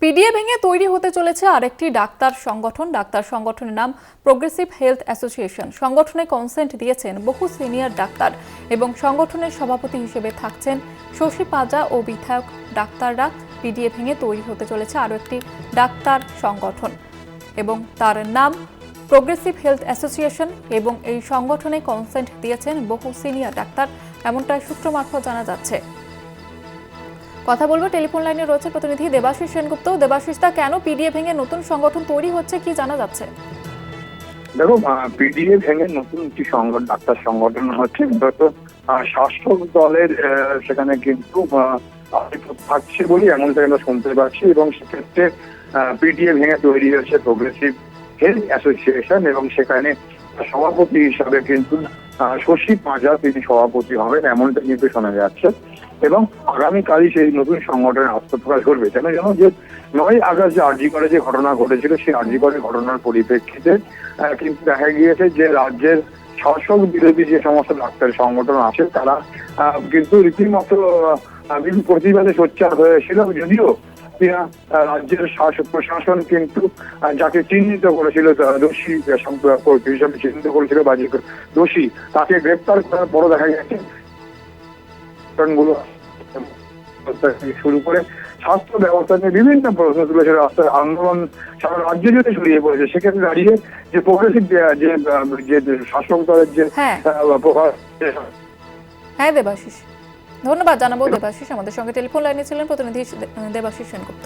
PDA ভেঙে তৈরি হতে চলেছে আরেকটি ডাক্তার সংগঠনের নাম প্রোগ্রেসিভ হেলথ অ্যাসোসিয়েশন। সংগঠনে কনসেন্ট দিয়েছেন বহু সিনিয়র ডাক্তার এবং সংগঠনের সভাপতি হিসেবে থাকছেন শশী পাজা ও বিধায়ক ডাক্তাররা। পিডিএ ভেঙে তৈরি হতে চলেছে আরও একটি ডাক্তার সংগঠন এবং তার নাম প্রোগ্রেসিভ হেলথ অ্যাসোসিয়েশন এবং এই সংগঠনে কনসেন্ট দিয়েছেন বহু সিনিয়র ডাক্তার, এমনটাই সূত্র মারফত জানা যাচ্ছে। কথা বলবো, টেলিফোন লাইনে রয়েছে প্রতিনিধি দেবাশিস সেনগুপ্ত। দেবাশিস দা, কেন পিডিএ ভেঙে নতুন সংগঠন তৈরি হচ্ছে, কি জানা যাচ্ছে? দেখো, পিডিএ ভেঙে নতুন একটি ডাক্তার সংগঠন হচ্ছে। শাসক দলের সেখানে কিন্তু থাকছে বলে এমনটা আমরা শুনতে পাচ্ছি, এবং সেক্ষেত্রে পিডিএ ভেঙে তৈরি হয়েছে প্রোগ্রেসিভ হেলথ অ্যাসোসিয়েশন এবং সেখানে সভাপতি হিসাবে কিন্তু শশী পাজা তিনি সভাপতি হবেন, এমনটা কিন্তু শোনা যাচ্ছে। এবং আগামীকালই সেই নতুন সংগঠনের আত্মপ্রকাশ করবে। কেন জানো, যে 9 আগস্ট যে আরজি করে যে ঘটনা ঘটেছিল, সেই আরজি করে ঘটনার পরিপ্রেক্ষিতে কিন্তু দেখা গিয়েছে যে রাজ্যের শাসক বিরোধী যে সমস্ত ডাক্তার সংগঠন আছে তারা কিন্তু রীতিমতো প্রতিবাদে সোচ্চার হয়েছিল। যদিও রাজ্যের শাসক প্রশাসন কিন্তু যাকে চিহ্নিত করেছিল দোষী হিসাবে চিহ্নিত করেছিল বা যে দোষী, তাকে গ্রেপ্তার করার পরও দেখা গেছে গুলো শুরু করে স্বাস্থ্য ব্যবস্থা নিয়ে বিভিন্ন প্রশ্ন তুলেছে। রাস্তার আন্দোলন সারা রাজ্য জুড়ে ছড়িয়ে পড়েছে। সেক্ষেত্রে দাঁড়িয়ে যে প্রোগ্রেসিভ যে শাসক দলের যে প্রকাশ। হ্যাঁ দেবাশিস, ধন্যবাদ জানাবো। দেবাশিস আমাদের সঙ্গে টেলিফোন লাইনে ছিলেন প্রতিনিধি দেবাশিস সেনগুপ্ত।